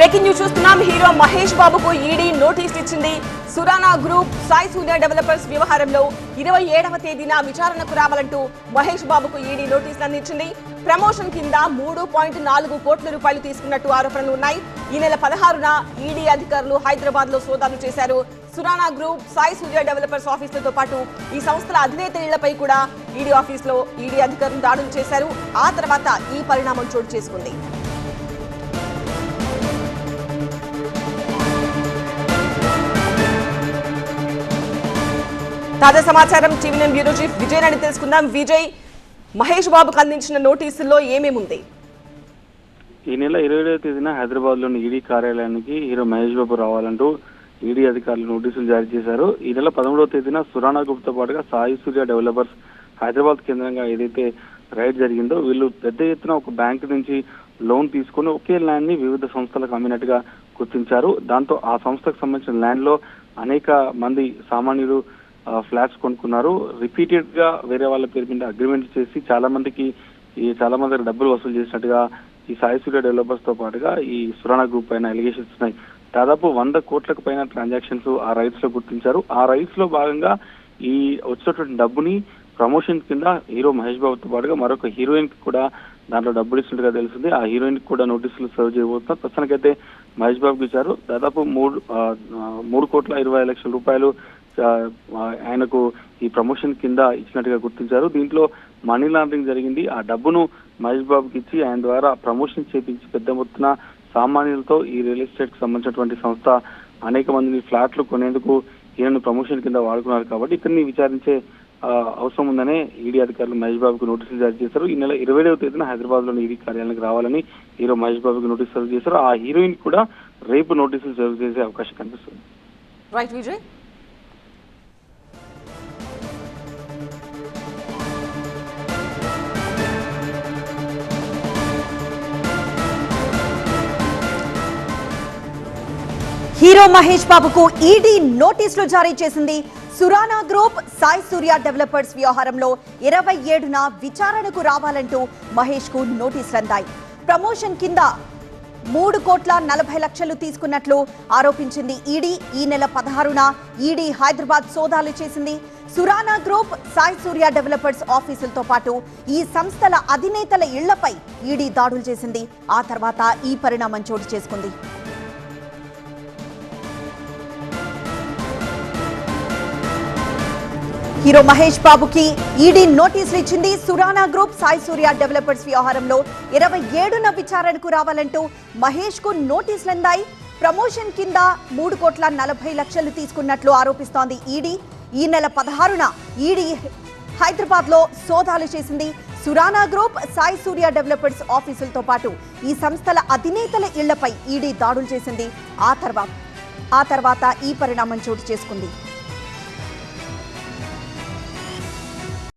Breaking news చూస్తున్నాం. Hero Mahesh బాబుకు ED notice ఇచ్చింది. సురానా గ్రూప్ సాయి సూర్య డెవలపర్స్ వ్యవహారంలో 27వ తేదీన విచారణకు రావాలంటూ మహేష్ బాబుకు ఈడీ నోటీసులు అందించింది. ప్రమోషన్ కింద 3.4 కోట్ల రూపాయలు తీసుకున్నట్టు ఆరోపణలు ఉన్నాయి. ఈ నెల 16న ఈడీ అధికారులు హైదరాబాద్ లో సోదాలు చేశారు. సురానా గ్రూప్ సాయి సూర్య డెవలపర్స్ ఆఫీసులతో పాటు ఈ సంస్థల అధినేత ఇళ్లపై కూడా ఈడీ ఆఫీసులో ఈడీ అధికారులు దాడులు చేశారు. ఆ తర్వాత ఈ పరిణామం చోటు చేసుకుంది. తాజా సమాచారం టీవీ9 బ్యూరో చీఫ్ విజయ్ అని తెలుసుకుందాం. విజయ్, మహేష్ బాబుకు అందించిన నోటీసుల్లో ఏమేముంది? ఈ నెల 27వ తేదీన హైదరాబాద్ లోని ఈడీ కార్యాలయానికి హీరో మహేష్ బాబు రావాలంటూ ఈడీ అధికారులు నోటీసులు జారీ చేశారు. ఈ నెల 13వ తేదీన సురానా గ్రూప్ తో పాటుగా సాయి సూర్య డెవలపర్స్ హైదరాబాద్ కేంద్రంగా ఏదైతే రైడ్ జరిగిందో వీళ్ళు పెద్ద ఎత్తున ఒక బ్యాంకు నుంచి లోన్ తీసుకుని ఒకే ల్యాండ్ ని వివిధ సంస్థలకు అమ్మినట్టుగా గుర్తించారు. దాంతో ఆ సంస్థకు సంబంధించిన ల్యాండ్ లో అనేక మంది సామాన్యులు ఫ్లాట్స్ కొనుక్కున్నారు. రిపీటెడ్ గా వేరే వాళ్ళ పేరు మీద అగ్రిమెంట్ చేసి చాలా మంది డబ్బులు వసూలు చేసినట్టుగా ఈ సాయి సూర్య డెవలపర్స్ తో పాటుగా ఈ సురానా గ్రూప్ పైన ఎలిగేషన్స్ ఉన్నాయి. దాదాపు 100 కోట్లకు పైన ట్రాన్సాక్షన్స్ ఆ రైట్స్ లో గుర్తించారు. ఆ రైట్స్ లో భాగంగా ఈ వచ్చినటువంటి డబ్బుని ప్రమోషన్ కింద హీరో మహేష్ బాబుతో పాటుగా మరొక హీరోయిన్ కి కూడా దాంట్లో డబ్బులు ఇచ్చినట్టుగా తెలిసింది. ఆ హీరోయిన్ కి కూడా నోటీసులు సర్వ్ చేయబోతున్నారు. ప్రస్తుతానికైతే మహేష్ బాబుకి ఇచ్చారు. దాదాపు 3,20,00,000 రూపాయలు ఆయనకు ఈ ప్రమోషన్ కింద ఇచ్చినట్టుగా గుర్తించారు. దీంట్లో మనీ లాండరింగ్ జరిగింది. ఆ డబ్బును మహేష్ బాబుకి ఇచ్చి ఆయన ద్వారా ప్రమోషన్ చేపించి పెద్ద మొత్తున సామాన్యులతో ఈ రియల్ ఎస్టేట్ కి సంబంధించినటువంటి సంస్థ అనేక మందిని ఫ్లాట్లు కొనేందుకు ఈయనను ప్రమోషన్ కింద వాడుకున్నారు. కాబట్టి ఇతన్ని విచారించే అవసరం ఉందనే ఈడీ అధికారులు మహేష్ బాబుకు నోటీసులు జారీ చేశారు. ఈ నెల 27వ తేదీన హైదరాబాద్ లోని ఈడీ కార్యాలయానికి రావాలని హీరో మహేష్ బాబుకు నోటీసు సర్వ్ చేశారు. ఆ హీరోయిన్ కూడా రేపు నోటీసులు సర్వ్ చేసే అవకాశం కనిపిస్తుంది. రైట్ విజయ్. హీరో మహేష్ బాబుకు ఈడీ నోటీసులు జారీ చేసింది. సురానా గ్రూప్ సాయి సూర్య డెవలపర్స్ వ్యవహారంలో 27న విచారణకు రావాలంటూ మహేష్ కు నోటీసులు అందాయి. ప్రమోషన్ కింద 3,40,00,000 తీసుకున్నట్లు ఆరోపించింది ఈడీ. ఈ నెల 16న ఈడీ హైదరాబాద్ సోదాలు చేసింది. సురానా గ్రూప్ సాయి సూర్య డెవలపర్స్ ఆఫీసులతో పాటు ఈ సంస్థల అధినేతల ఇళ్లపై ఈడీ దాడులు చేసింది. ఆ తర్వాత ఈ పరిణామం చోటు చేసుకుంది. హీరో మహేష్ బాబుకి ఈడీ నోటీసులు ఇచ్చింది. సురానా గ్రూప్ సాయి సూర్య డెవలపర్స్ వ్యవహారంలో 27న విచారణకు రావాలంటూ మహేష్ కు నోటీసులు అందాయి. ప్రమోషన్ కింద 3,40,00,000 తీసుకున్నట్లు ఆరోపిస్తోంది ఈడీ. ఈ నెల 16న ఈడీ హైదరాబాద్ లో సోదాలు చేసింది. సురానా గ్రూప్ సాయి సూర్య డెవలపర్స్ ఆఫీసులతో పాటు ఈ సంస్థల అధినేతల ఇళ్లపై ఈడీ దాడులు చేసింది. ఆ తర్వాత ఈ పరిణామం చోటు చేసుకుంది.